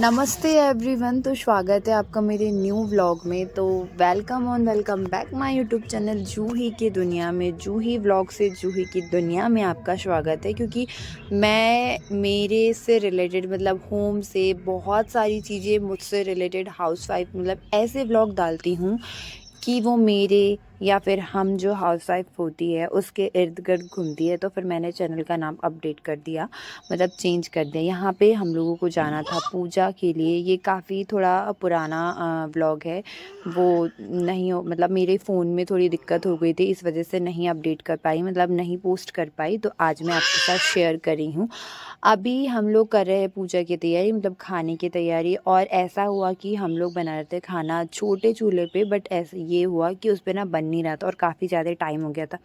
नमस्ते एवरीवन। तो स्वागत है आपका मेरे न्यू व्लॉग में। तो welcome back my YouTube channel Juhi की दुनिया में। जूही व्लॉग से जूही की दुनिया में आपका स्वागत है, क्योंकि मैं मेरे से रिलेटेड मतलब होम से बहुत सारी चीज़ें मुझसे रिलेटेड हाउसवाइफ मतलब ऐसे व्लॉग डालती हूँ कि वो मेरे या फिर हम जो हाउसवाइफ होती है उसके इर्द गिर्द घूमती है। तो फिर मैंने चैनल का नाम अपडेट कर दिया, मतलब चेंज कर दिया। यहाँ पे हम लोगों को जाना था पूजा के लिए। ये काफ़ी थोड़ा पुराना व्लॉग है, वो नहीं हो मतलब मेरे फ़ोन में थोड़ी दिक्कत हो गई थी, इस वजह से नहीं अपडेट कर पाई, मतलब नहीं पोस्ट कर पाई। तो आज मैं आपके साथ शेयर करी हूँ। अभी हम लोग कर रहे हैं पूजा की तैयारी, मतलब खाने की तैयारी। और ऐसा हुआ कि हम लोग बना रहे थे खाना छोटे चूल्हे पे, बट ऐसा ये हुआ कि उस पे ना बन नहीं रहा था और काफ़ी ज़्यादा टाइम हो गया था।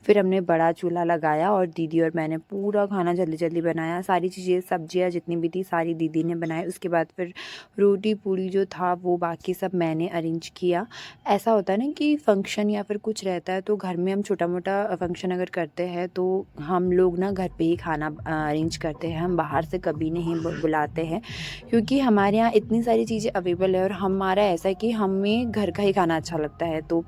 फिर हमने बड़ा चूल्हा लगाया और दीदी और मैंने पूरा खाना जल्दी जल्दी बनाया। सारी चीज़ें सब्जियां जितनी भी थी सारी दीदी ने बनाई। उसके बाद फिर रोटी पूड़ी जो था वो बाकी सब मैंने अरेंज किया। ऐसा होता है ना कि फंक्शन या फिर कुछ रहता है तो घर में हम छोटा मोटा फंक्शन अगर करते हैं तो हम लोग ना घर पे ही खाना अरेंज करते हैं। हम बाहर से कभी नहीं बुलाते हैं, क्योंकि हमारे यहाँ इतनी सारी चीज़ें अवेलेबल है और हमारा ऐसा है कि हमें घर का ही खाना अच्छा लगता है। तो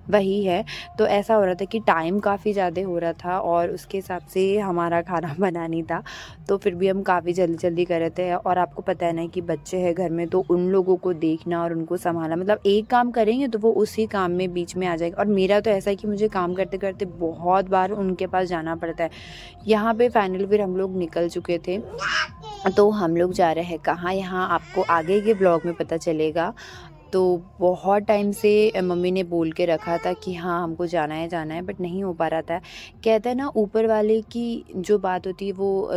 वही है। तो ऐसा हो रहा था कि टाइम काफ़ी ज़्यादा हो रहा था और उसके हिसाब से हमारा खाना बना नहीं था। तो फिर भी हम काफ़ी जल्दी जल्दी कर रहे थे। और आपको पता है ना कि बच्चे हैं घर में, तो उन लोगों को देखना और उनको संभालना, मतलब एक काम करेंगे तो वो उसी काम में बीच में आ जाएगा। और मेरा तो ऐसा है कि मुझे काम करते करते बहुत बार उनके पास जाना पड़ता है। यहाँ पे फाइनल फिर हम लोग निकल चुके थे। तो हम लोग जा रहे हैं कहाँ, यहाँ आपको आगे के ब्लॉग में पता चलेगा। तो बहुत टाइम से मम्मी ने बोल के रखा था कि हाँ हमको जाना है, बट नहीं हो पा रहा था। कहते हैं ना ऊपर वाले की जो बात होती है वो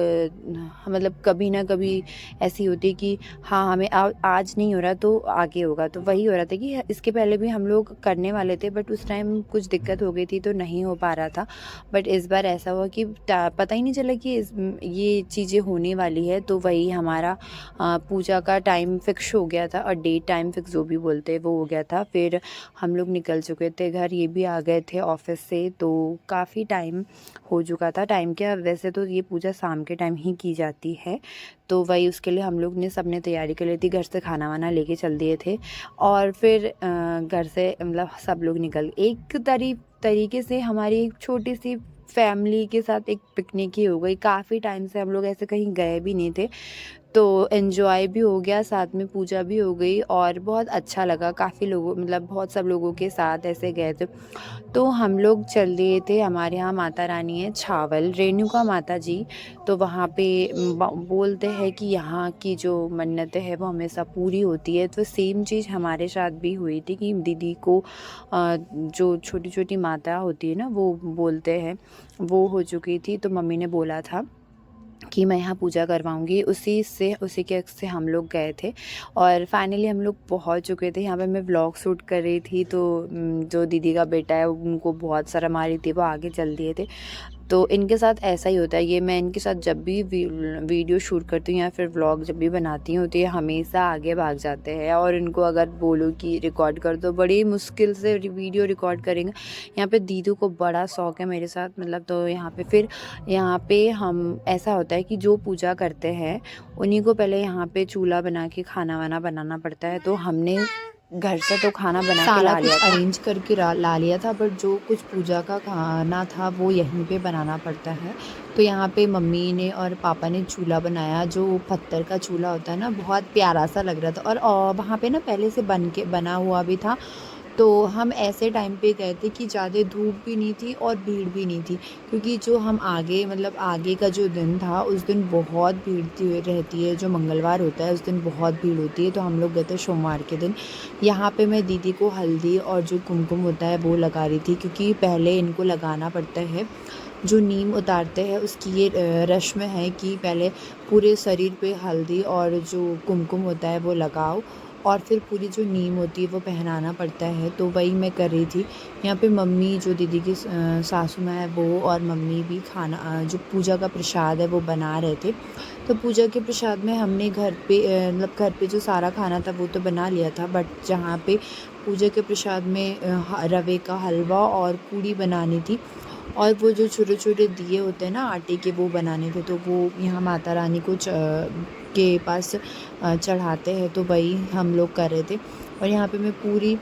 मतलब कभी ना कभी ऐसी होती है कि हाँ हमें आज नहीं हो रहा तो आगे होगा। तो वही हो रहा था कि इसके पहले भी हम लोग करने वाले थे, बट उस टाइम कुछ दिक्कत हो गई थी तो नहीं हो पा रहा था। बट इस बार ऐसा हुआ कि पता ही नहीं चला कि ये चीज़ें होने वाली है। तो वही हमारा पूजा का टाइम फिक्स हो गया था और डेट टाइम फिक्स जो भी बोलते हैं वो हो गया था। फिर हम लोग निकल चुके थे घर, ये भी आ गए थे ऑफिस से। तो काफ़ी टाइम हो चुका था। टाइम क्या, वैसे तो ये पूजा शाम के टाइम ही की जाती है। तो वही उसके लिए हम लोग ने सबने तैयारी कर ली थी, घर से खाना वाना लेके चल दिए थे। और फिर घर से मतलब सब लोग निकल, एक तरीके से हमारी एक छोटी सी फैमिली के साथ एक पिकनिक ही हो गई। काफ़ी टाइम से हम लोग ऐसे कहीं गए भी नहीं थे, तो एन्जॉय भी हो गया, साथ में पूजा भी हो गई और बहुत अच्छा लगा। काफ़ी लोगों मतलब बहुत सब लोगों के साथ ऐसे गए थे। तो हम लोग चल दिए थे, हमारे यहाँ माता रानी है छावल, रेणुका माता जी। तो वहाँ पे बोलते हैं कि यहाँ की जो मन्नतें हैं वो हमेशा पूरी होती है। तो सेम चीज़ हमारे साथ भी हुई थी कि दीदी को जो छोटी छोटी माता होती है ना वो बोलते हैं, वो हो चुकी थी। तो मम्मी ने बोला था कि मैं यहाँ पूजा करवाऊँगी, उसी के से हम लोग गए थे। और फाइनली हम लोग पहुँच चुके थे। यहाँ पे मैं व्लॉग शूट कर रही थी, तो जो दीदी का बेटा है उनको बहुत शर्म आ रही थी, वो आगे चल दिए थे। तो इनके साथ ऐसा ही होता है, ये मैं इनके साथ जब भी वीडियो शूट करती हूँ या फिर व्लॉग जब भी बनाती हूँ तो ये हमेशा आगे भाग जाते हैं। और इनको अगर बोलो कि रिकॉर्ड कर दो, बड़ी मुश्किल से वीडियो रिकॉर्ड करेंगे। यहाँ पे दीदी को बड़ा शौक है मेरे साथ, मतलब तो यहाँ पे हम ऐसा होता है कि जो पूजा करते हैं उन्हीं को पहले यहाँ पे चूल्हा बना के खाना वाना बनाना पड़ता है। तो हमने घर से तो खाना बना के सारा ला कुछ लिया था, अरेंज करके ला लिया था, बट जो कुछ पूजा का खाना था वो यहीं पे बनाना पड़ता है। तो यहाँ पे मम्मी ने और पापा ने चूल्हा बनाया, जो पत्थर का चूल्हा होता है ना, बहुत प्यारा सा लग रहा था। और वहाँ पे ना पहले से बना हुआ भी था। तो हम ऐसे टाइम पे गए थे कि ज़्यादा धूप भी नहीं थी और भीड़ भी नहीं थी, क्योंकि जो हम आगे मतलब आगे का जो दिन था उस दिन बहुत भीड़ रहती है। जो मंगलवार होता है उस दिन बहुत भीड़ होती है। तो हम लोग गए थे सोमवार के दिन। यहाँ पे मैं दीदी को हल्दी और जो कुमकुम होता है वो लगा रही थी, क्योंकि पहले इनको लगाना पड़ता है। जो नीम उतारते हैं उसकी ये रस्म है कि पहले पूरे शरीर पे हल्दी और जो कुमकुम होता है वो लगाओ, और फिर पूरी जो नीम होती है वो पहनाना पड़ता है। तो वही मैं कर रही थी। यहाँ पे मम्मी जो दीदी की सासू माँ है वो और मम्मी भी खाना जो पूजा का प्रसाद है वो बना रहे थे। तो पूजा के प्रसाद में हमने घर पे मतलब घर पे जो सारा खाना था वो तो बना लिया था, बट जहाँ पे पूजा के प्रसाद में रवे का हलवा और पूड़ी बनानी थी। और वो जो छोटे छोटे दिए होते हैं ना आटे के, वो बनाने थे। तो वो यहाँ माता रानी को के पास चढ़ाते हैं, तो वही हम लोग कर रहे थे। और यहाँ पे मैं पूरी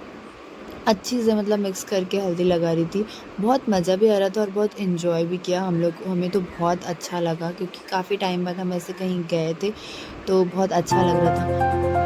अच्छी से मतलब मिक्स करके हल्दी लगा रही थी। बहुत मज़ा भी आ रहा था और बहुत एन्जॉय भी किया हम लोग, हमें तो बहुत अच्छा लगा क्योंकि काफ़ी टाइम बाद हम ऐसे कहीं गए थे, तो बहुत अच्छा लग रहा था।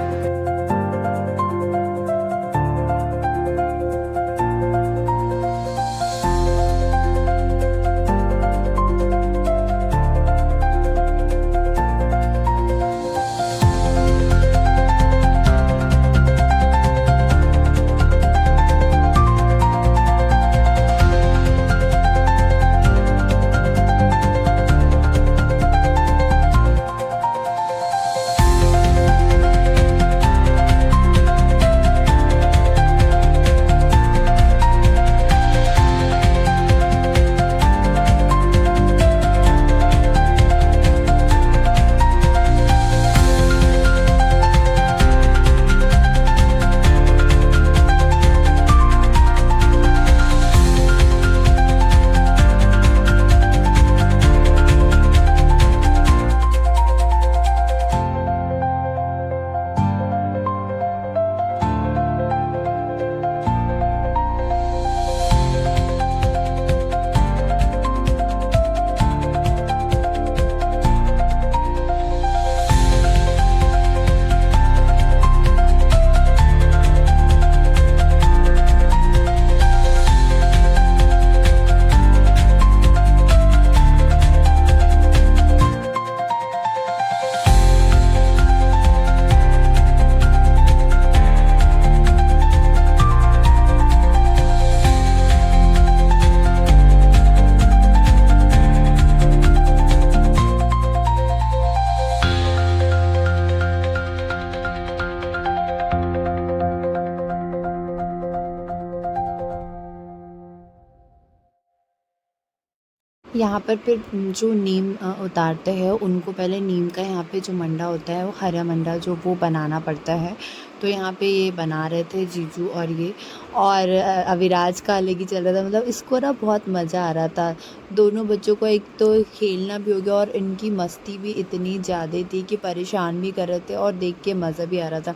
यहाँ पर फिर जो नीम उतारते हैं उनको पहले नीम का यहाँ पे जो मंडा होता है, वो हरा मंडा जो वो बनाना पड़ता है। तो यहाँ पे ये बना रहे थे जीजू और ये, और अविराज का अलग ही चल रहा था, मतलब इसको ना बहुत मज़ा आ रहा था। दोनों बच्चों को एक तो खेलना भी हो गया और इनकी मस्ती भी इतनी ज़्यादा थी कि परेशान भी कर रहे थे और देख के मज़ा भी आ रहा था।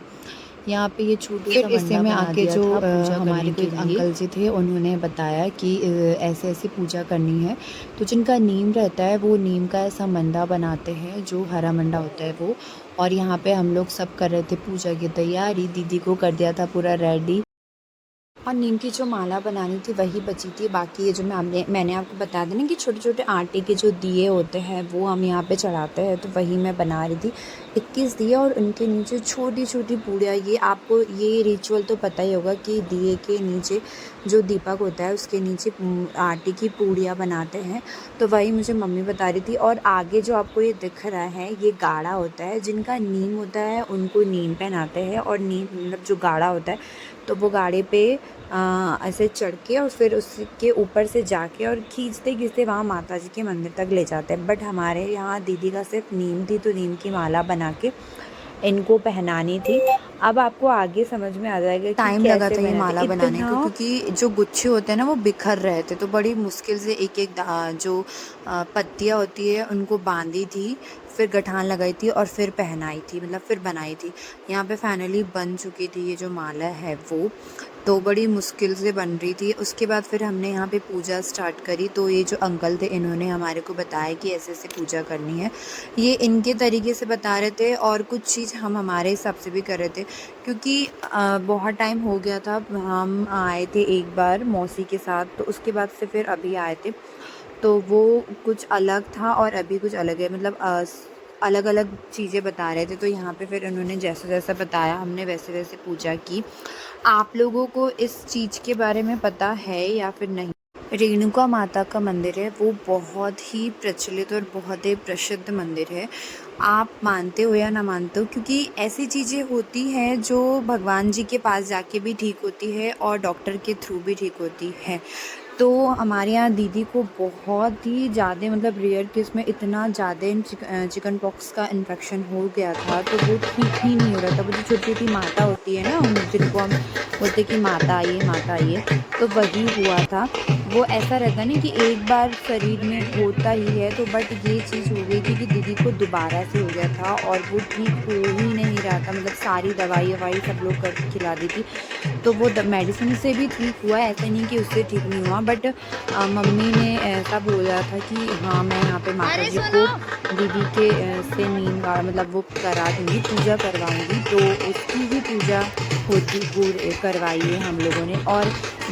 यहाँ पे ये छोटू सा इसी मंडा में बना आके दिया जो था पूजा हमारे करने कोई के लिए। अंकल जी थे, उन्होंने बताया कि ऐसे ऐसे पूजा करनी है। तो जिनका नीम रहता है वो नीम का ऐसा मंडा बनाते हैं, जो हरा मंडा होता है वो। और यहाँ पे हम लोग सब कर रहे थे पूजा की तैयारी, दीदी को कर दिया था पूरा रेडी। और नीम की जो माला बनानी थी वही बची थी, बाकी ये जो मैंने आपको बता दें ना कि छोटे छोटे आटे के जो दिए होते हैं वो हम यहाँ पे चढ़ाते हैं, तो वही मैं बना रही थी 21 दिए और उनके नीचे छोटी छोटी पूड़ियाँ। ये आपको ये रिचुअल तो पता ही होगा कि दिए के नीचे जो दीपक होता है उसके नीचे आटे की पूड़ियाँ बनाते हैं, तो वही मुझे मम्मी बता रही थी। और आगे जो आपको ये दिख रहा है ये गाढ़ा होता है, जिनका नीम होता है उनको नीम पहनाते हैं, और नीम मतलब जो गाढ़ा होता है तो वो गाड़े पे ऐसे चढ़ के और फिर उसके ऊपर से जाके और खींचते खींचते वहाँ माता जी के मंदिर तक ले जाते हैं। बट हमारे यहाँ दीदी का सिर्फ नीम थी, तो नीम की माला बना के इनको पहनानी थी। अब आपको आगे समझ में आ जाएगा कि टाइम लगा कैसे था ये बना माला थे बनाने को, इतना। क्योंकि जो गुच्छे होते हैं ना वो बिखर रहे थे, तो बड़ी मुश्किल से एक एक जो पत्तियाँ होती है उनको बांधी थी, फिर गठान लगाई थी और फिर पहनाई थी, मतलब फिर बनाई थी। यहाँ पे फाइनली बन चुकी थी ये जो माला है वो, तो बड़ी मुश्किल से बन रही थी। उसके बाद फिर हमने यहाँ पे पूजा स्टार्ट करी। तो ये जो अंकल थे इन्होंने हमारे को बताया कि ऐसे ऐसे पूजा करनी है, ये इनके तरीके से बता रहे थे और कुछ चीज़ हम हमारे हिसाब से भी कर रहे थे, क्योंकि बहुत टाइम हो गया था। हम आए थे एक बार मौसी के साथ, तो उसके बाद से फिर अभी आए थे, तो वो कुछ अलग था और अभी कुछ अलग है, मतलब अलग अलग चीज़ें बता रहे थे। तो यहाँ पे फिर उन्होंने जैसा जैसा बताया हमने वैसे वैसे पूजा की। आप लोगों को इस चीज़ के बारे में पता है या फिर नहीं? रेणुका माता का मंदिर है, वो बहुत ही प्रचलित और बहुत ही प्रसिद्ध मंदिर है। आप मानते हो या ना मानते हो, क्योंकि ऐसी चीज़ें होती हैं जो भगवान जी के पास जाके भी ठीक होती है और डॉक्टर के थ्रू भी ठीक होती है। तो हमारे यहाँ दीदी को बहुत ही ज़्यादा मतलब रेयर केस में इतना ज़्यादा चिकन पॉक्स का इन्फेक्शन हो गया था, तो वो ठीक ही नहीं हो रहा था। वो जो छोटी-छोटी माता होती है ना, जिनको हम बोलते हैं कि माता आइए, तो वही हुआ था। वो ऐसा रहता है ना कि एक बार शरीर में होता ही है, तो बट ये चीज़ हो गई थी कि दीदी को दोबारा से हो गया था और वो ठीक हो ही नहीं रहा था। मतलब सारी दवाई-ववाई सब लोग करके खिला दी थी। तो वो मेडिसिन से भी ठीक हुआ, ऐसा नहीं कि उससे ठीक नहीं हुआ, बट मम्मी ने ऐसा बोला था कि हाँ, मैं यहाँ पे माता जी को दीदी के से नींद मतलब वो करा दूँगी, पूजा करवाऊँगी, तो उसकी ही पूजा होती करवाई है हम लोगों ने। और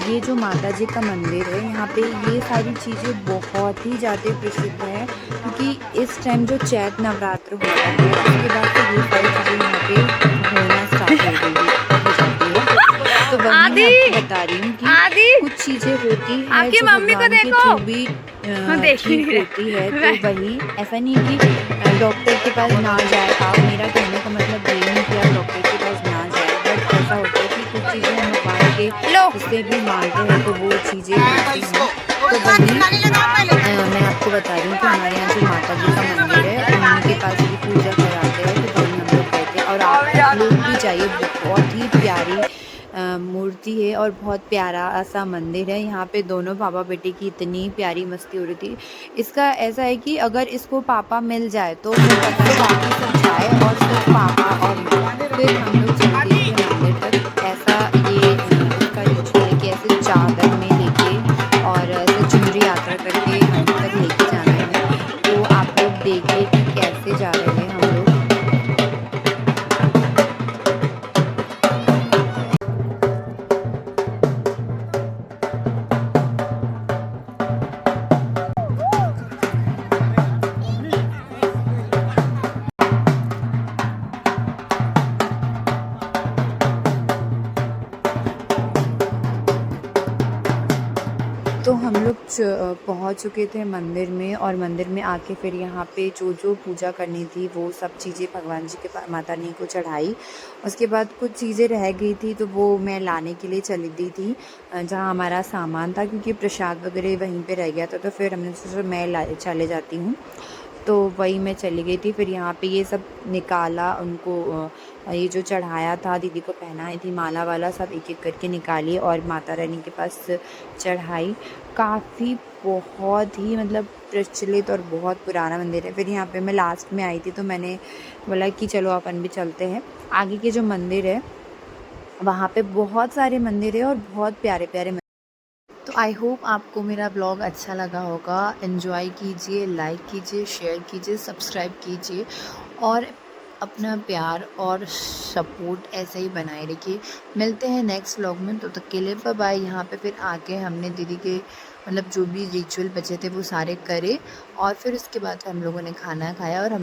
ये जो माता जी का मंदिर है, यहाँ पे ये सारी चीज़ें बहुत ही ज़्यादा प्रसिद्ध है, क्योंकि इस टाइम जो चैत नवरात्र होता है, उसके बाद से ये सारी चीज़ें यहाँ पे होना स्टार्ट हो जाती है। तो वही मैं आदि आपको बता रही हूँ कि आदि कुछ चीज़ें होती हैं आपकी जो मम्मी को भगवान के देखो। थ्रू भी हाँ, देख ठीक रही है। होती है। तो वही ऐसा नहीं है कि डॉक्टर के पास ना जाए आप, मेरा कहने का मतलब ये नहीं कि आप डॉक्टर के पास ना जाए, बट ऐसा होता है कि कुछ चीज़ें हम भगवान के लो उससे भी मानते हैं, तो वो चीज़ें होती हैं। तो वही मैं आपको बता रही हूँ कि हमारे यहाँ जो माता जी का मंदिर है, उन्हीं के पास ही पूजा कराते हैं, तो वहीं हम लोग गए थे। और आप लोग भी जाइए, बहुत ही प्यारी मूर्ति है और बहुत प्यारा सा मंदिर है। यहाँ पे दोनों पापा बेटे की इतनी प्यारी मस्ती हो रही थी। इसका ऐसा है कि अगर इसको पापा मिल जाए तो फिर पता है बाकी सब जाए और सिर्फ पापा और मैं, फिर हम लोग चलते थे मंदिर तक। ऐसा ये इसका रिचुअल है कि ऐसे चादर में लेके और ऐसे चुनरी यात्रा करके मंदिर तक लेके जाना है। तो आप लोग देखिए कि कैसे जा रहे हैं हम लोग। तो हम लोग पहुँच चुके थे मंदिर में, और मंदिर में आके फिर यहाँ पे जो पूजा करनी थी वो सब चीज़ें भगवान जी के माता रानी को चढ़ाई। उसके बाद कुछ चीज़ें रह गई थी, तो वो मैं लाने के लिए चली दी थी जहाँ हमारा सामान था, क्योंकि प्रसाद वगैरह वहीं पे रह गया था। तो फिर हमने सोचा मैं चले जाती हूँ, तो वही मैं चली गई थी। फिर यहाँ पे ये सब निकाला उनको, ये जो चढ़ाया था दीदी को पहनाई थी माला वाला, सब एक-एक करके निकाली और माता रानी के पास चढ़ाई। काफ़ी बहुत ही मतलब प्रचलित और बहुत पुराना मंदिर है। फिर यहाँ पे मैं लास्ट में आई थी, तो मैंने बोला कि चलो अपन भी चलते हैं। आगे के जो मंदिर है, वहाँ पे बहुत सारे मंदिर है और बहुत प्यारे-प्यारे। तो आई होप आपको मेरा ब्लॉग अच्छा लगा होगा। एंजॉय कीजिए, लाइक कीजिए, शेयर कीजिए, सब्सक्राइब कीजिए और अपना प्यार और सपोर्ट ऐसे ही बनाए रखिए। मिलते हैं नेक्स्ट व्लॉग में, तो तक के लिए बाय बाय। यहाँ पे फिर आके हमने दीदी के मतलब जो भी रिचुअल बचे थे वो सारे करे और फिर उसके बाद हम लोगों ने खाना खाया और हम